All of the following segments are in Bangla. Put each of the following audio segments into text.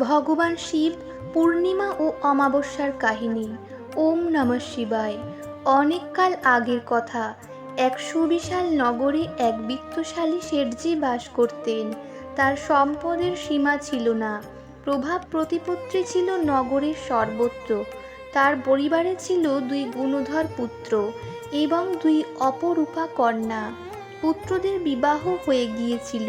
ভগবান শিব পূর্ণিমা ও অমাবস্যার কাহিনী। ওম নমঃ শিবায়। অনেককাল আগের কথা। এক সুবিশাল নগরে এক বিত্তশালী শেঠজি বাস করতেন। তার সম্পদের সীমা ছিল না। প্রভাব প্রতিপত্তি ছিল নগরের সর্বত্র। তার পরিবারে ছিল 2 গুণধর পুত্র এবং 2 অপরূপা কন্যা। পুত্রদের বিবাহ হয়ে গিয়েছিল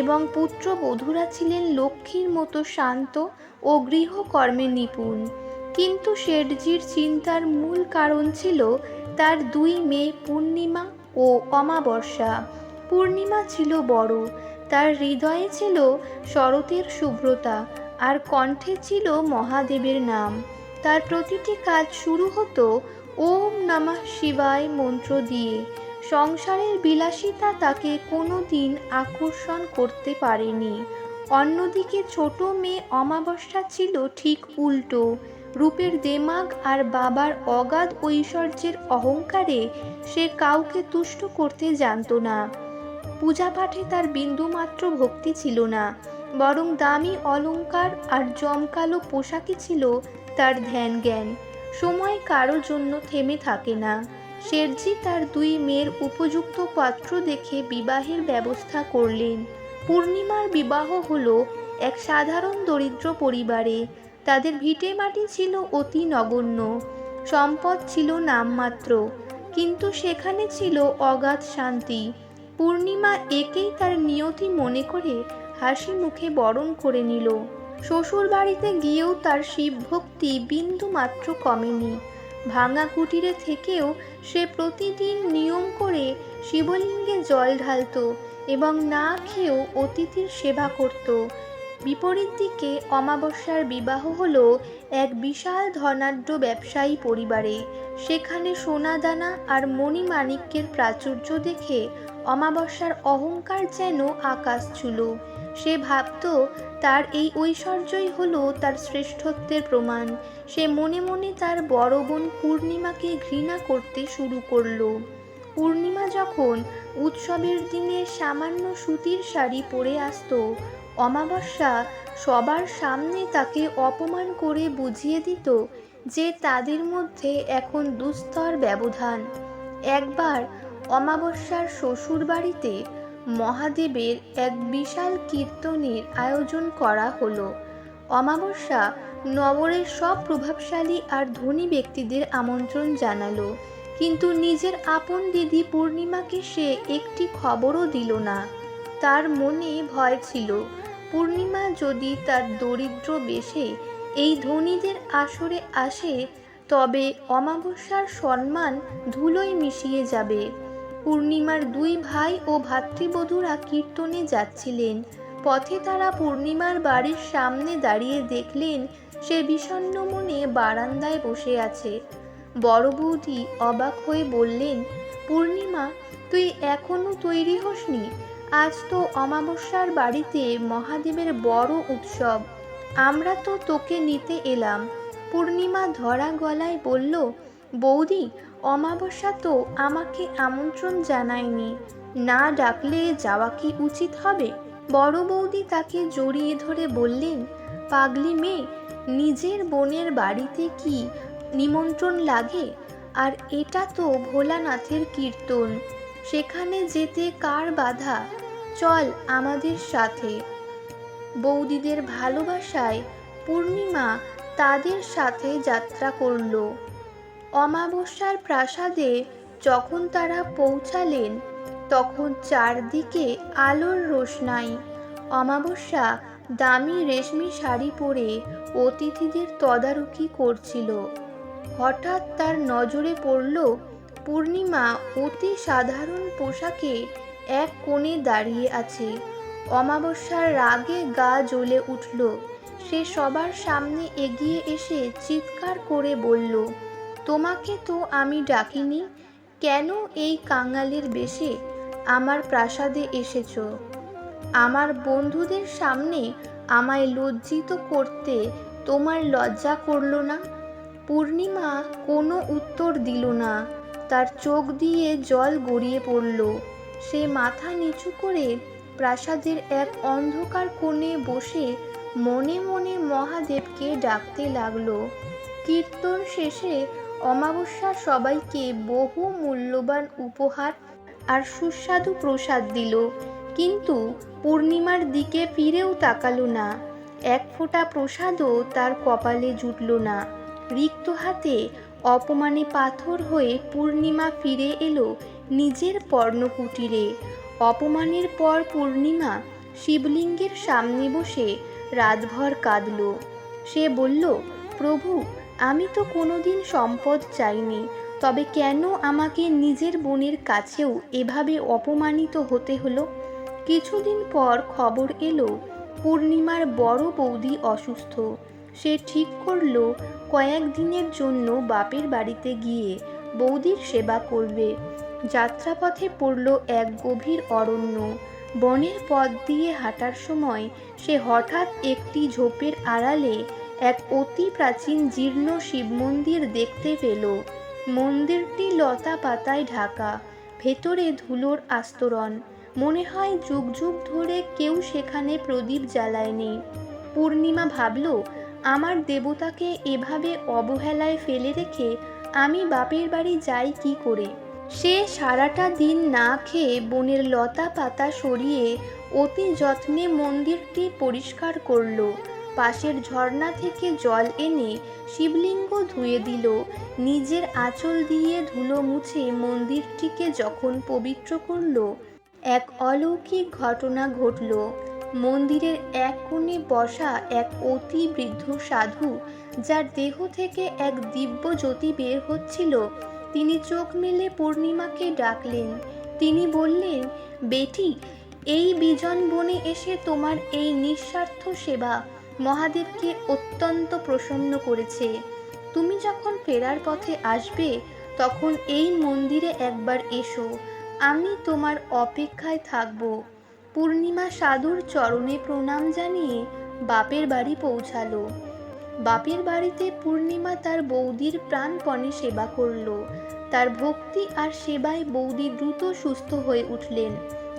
এবং পুত্রবধূরা ছিলেন লক্ষ্মীর মতো শান্ত ও গৃহকর্মে নিপুণ। কিন্তু শেঠজির চিন্তার মূল কারণ ছিল তার 2 মেয়ে পূর্ণিমা ও অমাবস্যা। পূর্ণিমা ছিল বড়, তার হৃদয়ে ছিল শরতের শুভ্রতা আর কণ্ঠে ছিল মহাদেবের নাম। তার প্রতিটি কাজ শুরু হতো ওম নমঃ শিবায় মন্ত্র দিয়ে। সংসারের বিলাসিতা তাকে কোনো দিন আকর্ষণ করতে পারেনি। অন্যদিকে ছোট মেয়ে অমাবস্যা ছিল ঠিক উল্টো। রূপের দেমাগ আর বাবার অগাধ ঐশ্বর্যের অহংকারে সে কাউকে তুষ্ট করতে জানত না। পূজা পাঠে তার বিন্দুমাত্র ভক্তি ছিল না, বরং দামি অলংকার আর জমকালো পোশাকই ছিল তার ধ্যান জ্ঞান। সময় কারো জন্য থেমে থাকে না। শেঠজি তার 2 মেয়ের উপযুক্ত পাত্র দেখে বিবাহের ব্যবস্থা করলেন। পূর্ণিমার বিবাহ হলো এক সাধারণ দরিদ্র পরিবারে। তাদের ভিটেমাটি ছিল অতি নগণ্য, সম্পদ ছিল নামমাত্র, কিন্তু সেখানে ছিল অগাধ শান্তি। পূর্ণিমা একেই তার নিয়তি মনে করে হাসি মুখে বরণ করে নিল। শ্বশুর বাড়িতে গিয়েও তার শিবভক্তি বিন্দু মাত্র কমেনি। ভাঙা কুটিরে থেকেও সে প্রতিদিন নিয়ম করে শিবলিঙ্গে জল ঢালত এবং না খেয়েও অতিথির সেবা করত। বিপরীত দিকে অমাবস্যার বিবাহ হলো এক বিশাল ধনাঢ্য ব্যবসায়ী পরিবারে। সেখানে সোনাদানা আর মণিমাণিক্যের প্রাচুর্য দেখে অমাবস্যার অহংকার যেন আকাশ ছুঁল। সে ভাবত তার এই ঐশ্বর্যই হলো তার শ্রেষ্ঠত্বের প্রমাণ। সে মনে মনে তার বড় বোন পূর্ণিমাকে ঘৃণা করতে শুরু করলো। পূর্ণিমা যখন উৎসবের দিনে সামান্য সুতির শাড়ি পরে আসতো, অমাবস্যা সবার সামনে তাকে অপমান করে বুঝিয়ে দিত যে তাদের মধ্যে এখন দুস্তর ব্যবধান। একবার অমাবস্যার শ্বশুর বাড়িতে মহাদেবের এক বিশাল কীর্তনের আয়োজন করা হলো। অমাবস্যা নগরের সব প্রভাবশালী আর ধনী ব্যক্তিদের আমন্ত্রণ জানালো, কিন্তু নিজের আপন দিদি পূর্ণিমাকে সে একটি খবরও দিল না। তার মনে ভয় ছিল, পূর্ণিমা যদি তার দরিদ্র বেশে এই ধনীদের আসরে আসে তবে অমাবস্যার সম্মান ধুলোয় মিশিয়ে যাবে। পূর্ণিমার 2 ভাই ও ভাতৃবধূরা কীর্তনে যাচ্ছিলেন। পথে তারা পূর্ণিমার বাড়ির সামনে দাঁড়িয়ে দেখলেন সে বিষণ্ণ মনে বারান্দায় বসে আছে। বড় বৌদি অবাক হয়ে বললেন, পূর্ণিমা, তুই এখনো তৈরি হসনি? আজ তো অমাবস্যার বাড়িতে মহাদেবের বড় উৎসব, আমরা তো তোকে নিতে এলাম। পূর্ণিমা ধরা গলায় বলল, বৌদি, অমাবস্যা তো আমাকে আমন্ত্রণ জানায়নি, না ডাকলে যাওয়া কি উচিত হবে? বড় বৌদি তাকে জড়িয়ে ধরে বললেন, পাগলি মেয়ে, নিজের বোনের বাড়িতে কি নিমন্ত্রণ লাগে? আর এটা তো ভোলানাথের কীর্তন, সেখানে যেতে কার বাধা? চল আমাদের সাথে। বৌদিদের ভালোবাসায় পূর্ণিমা তাদের সাথে যাত্রা করল। অমাবস্যার প্রাসাদে যখন তারা পৌঁছালেন তখন চারদিকে আলোর রোশনাই। অমাবস্যা দামি রেশমি শাড়ি পরে অতিথিদের তদারকি করছিল। হঠাৎ তার নজরে পড়ল পূর্ণিমা অতি সাধারণ পোশাকে এক কোণে দাঁড়িয়ে আছে। অমাবস্যার রাগে গা জ্বলে উঠল। সে সবার সামনে এগিয়ে এসে চিৎকার করে বলল, তোমাকে তো আমি ডাকিনি, কেন এই কাঙালের বেশে আমার প্রাসাদে এসেছ? আমার বন্ধুদের সামনে আমায় লজ্জিত করতে তোমার লজ্জা করল না? পূর্ণিমা কোনো উত্তর দিল না। তার চোখ দিয়ে জল গড়িয়ে পড়ল। সে মাথা নিচু করে প্রাসাদের এক অন্ধকার কোণে বসে মনে মনে মহাদেবকে ডাকতে লাগলো। কীর্তন শেষে অমাবস্যা সবাইকে বহু মূল্যবান উপহার আর সুস্বাদু প্রসাদ দিল, কিন্তু পূর্ণিমার দিকে ফিরেও তাকালো না। এক ফোঁটা প্রসাদও তার কপালে জুটল না। রিক্ত হাতে অপমানে পাথর হয়ে পূর্ণিমা ফিরে এলো নিজের পর্ণকুটিরে। অপমানের পর পূর্ণিমা শিবলিঙ্গের সামনে বসে রাতভর কাঁদল। সে বলল, প্রভু, আমি তো কোনোদিন সম্পদ চাইনি, তবে কেন আমাকে নিজের বোনের কাছেও এভাবে অপমানিত হতে হলো? কিছুদিন পর খবর এলো পূর্ণিমার বড় বৌদি অসুস্থ। সে ঠিক করল কয়েকদিনের জন্য বাপের বাড়িতে গিয়ে বৌদির সেবা করবে। যাত্রাপথে পড়ল এক গভীর অরণ্য। বনের পথ দিয়ে হাঁটার সময় সে হঠাৎ একটি ঝোপের আড়ালে এক অতি প্রাচীন জীর্ণ শিব মন্দির দেখতে পেল। মন্দিরটি লতা পাতায় ঢাকা, ভেতরে ধুলোর আস্তরণ। মনে হয় যুগ যুগ ধরে কেউ সেখানে প্রদীপ জ্বালায়নি। পূর্ণিমা ভাবল, আমার দেবতাকে এভাবে অবহেলায় ফেলে রেখে আমি বাপের বাড়ি যাই কি করে? সে সারাটা দিন না খেয়ে বনের লতা পাতা সরিয়ে অতি যত্নে মন্দিরটি পরিষ্কার করল। পাশের ঝর্ণা থেকে জল এনে শিবলিঙ্গ ধুয়ে দিল। নিজের আঁচল দিয়ে ধুলো মুছে মন্দিরটিকে যখন পবিত্র করল, এক অলৌকিক ঘটনা ঘটল। মন্দিরের এক কোণে বসা এক অতি বৃদ্ধ সাধু, যার দেহ থেকে এক দিব্য জ্যোতি বের হচ্ছিল, তিনি চোখ মেলে পূর্ণিমাকে ডাকলেন। তিনি বললেন, বেটি, এই বিজন বনে এসে তোমার এই নিঃস্বার্থ সেবা মহাদেবকে অত্যন্ত প্রসন্ন করেছে। তুমি যখন ফেরার পথে আসবে তখন এই মন্দিরে একবার এসো, আমি তোমার অপেক্ষায় থাকব। পূর্ণিমা সাধুর চরণে প্রণাম জানিয়ে বাপের বাড়ি পৌঁছালো। বাপের বাড়িতে পূর্ণিমা তার বৌদির প্রাণপণে সেবা করল। তার ভক্তি আর সেবায় বৌদি দ্রুত সুস্থ হয়ে উঠলেন।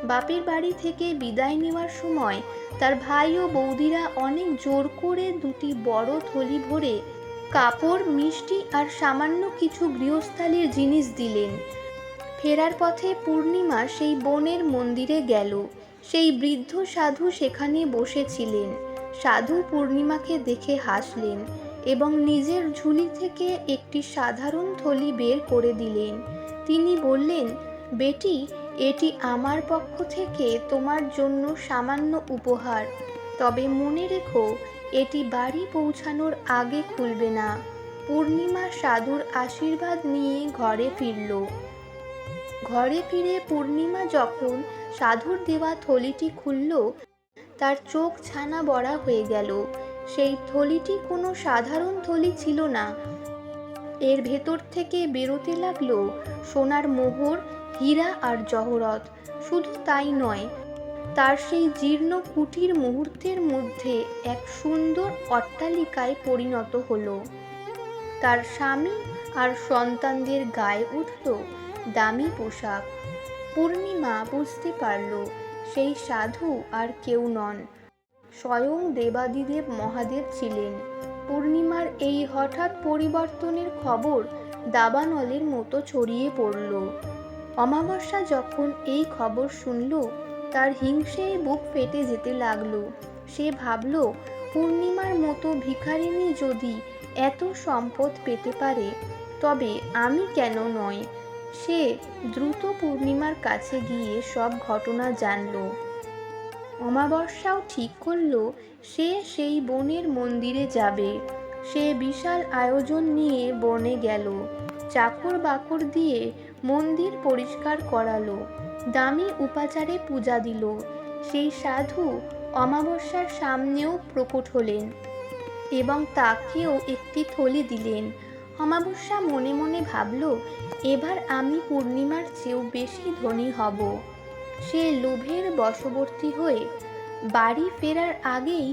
বাপের বাড়ি থেকে বিদায় নেওয়ার সময় তার ভাই ও বৌদিরা অনেক জোর করে দুটি বড় থলি ভরে কাপড়, মিষ্টি আর সামান্য কিছু গৃহস্থালির জিনিস দিলেন। ফেরার পথে পূর্ণিমা সেই বনের মন্দিরে গেল। সেই বৃদ্ধ সাধু সেখানে বসেছিলেন। সাধু পূর্ণিমাকে দেখে হাসলেন এবং নিজের ঝুলি থেকে একটি সাধারণ থলি বের করে দিলেন। তিনি বললেন, বেটি, এটি আমার পক্ষ থেকে তোমার জন্য সামান্য উপহার, তবে মনে রেখো এটি বাড়ি পৌঁছানোর আগে খুলবে না। পূর্ণিমা সাধুর আশীর্বাদ নিয়ে ঘরে ফিরল। ঘরে ফিরে পূর্ণিমা যখন সাধুর দেওয়া থলিটি খুলল, তার চোখ ছানা বড়া হয়ে গেল। সেই থলিটি কোনো সাধারণ থলি ছিল না। এর ভেতর থেকে বেরোতে লাগলো সোনার মোহর, হীরা আর জহরত। শুধু তাই নয়, তার সেই জীর্ণ কুটির মুহূর্তের মধ্যে এক সুন্দর অট্টালিকায় পরিণত হলো। তার স্বামী আর সন্তানদের গায়ে উঠল দামি পোশাক। পূর্ণিমা বুঝতে পারল সেই সাধু আর কেউ নন, স্বয়ং দেবাদিদেব মহাদেব ছিলেন। পূর্ণিমার এই হঠাৎ পরিবর্তনের খবর দাবানলের মতো ছড়িয়ে পড়ল। অমাবস্যা যখন এই খবর শুনল, তার হিংসে বুক ফেটে যেতে লাগলো। সে ভাবল, পূর্ণিমার মতো ভিখারিনী যদি এত সম্পদ পেতে পারে, তবে আমি কেন নয়? সে দ্রুত পূর্ণিমার কাছে গিয়ে সব ঘটনা জানল। অমাবস্যাও ঠিক করল সে সেই বনের মন্দিরে যাবে। সে বিশাল আয়োজন নিয়ে বনে গেল। চাকর বাকর দিয়ে মন্দির পরিষ্কার করালো, দামি উপাচারে পূজা দিল। সেই সাধু অমাবস্যার সামনেও প্রকট হলেন এবং তাকেও একটি থলি দিলেন। অমাবস্যা মনে মনে ভাবল, এবার আমি পূর্ণিমার চেয়েও বেশি ধনী হব। সে লোভের বশবর্তী হয়ে বাড়ি ফেরার আগেই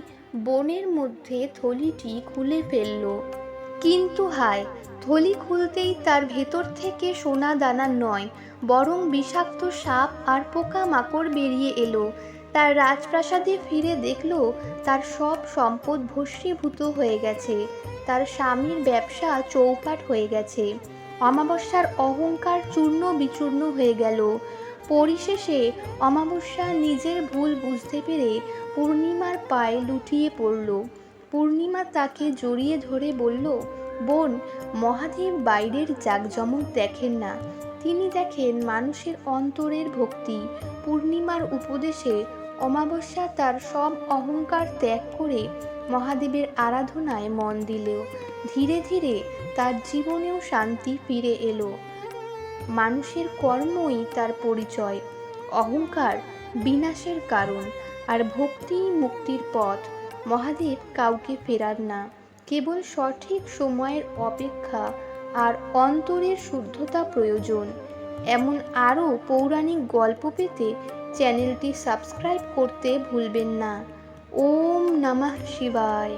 বনের মধ্যে থলিটি খুলে ফেলল। কিন্তু হায়, থলি খুলতেই তার ভেতর থেকে সোনা দানা নয়, বরং বিষাক্ত সাপ আর পোকা মাকড় বেরিয়ে এলো। তার রাজপ্রাসাদে ফিরে দেখল তার সব সম্পদ ভস্মীভূত হয়ে গেছে, তার স্বামীর ব্যবসা চৌপাট হয়ে গেছে। অমাবস্যার অহংকার চূর্ণ বিচূর্ণ হয়ে গেল। পরিশেষে অমাবস্যা নিজের ভুল বুঝতে পেরে পূর্ণিমার পায়ে লুটিয়ে পড়ল। পূর্ণিমা তাকে জড়িয়ে ধরে বলল, বোন, মহাদেব বাইরের জাঁকজমক দেখেন না, তিনি দেখেন মানুষের অন্তরের ভক্তি। পূর্ণিমার উপদেশে অমাবস্যা তার সব অহংকার ত্যাগ করে মহাদেবের আরাধনায় মন দিল। ধীরে ধীরে তার জীবনেও শান্তি ফিরে এলো। মানুষের কর্মই তার পরিচয়। অহংকার বিনাশের কারণ, আর ভক্তিই মুক্তির পথ। মহাদেব কাউকে ফেরার না, কেবল সঠিক সময়ের অপেক্ষা আর অন্তরের শুদ্ধতা প্রয়োজন। এমন আরও পৌরাণিক গল্প পেতে চ্যানেলটি সাবস্ক্রাইব করতে ভুলবেন না। ওম নমঃ শিবায়।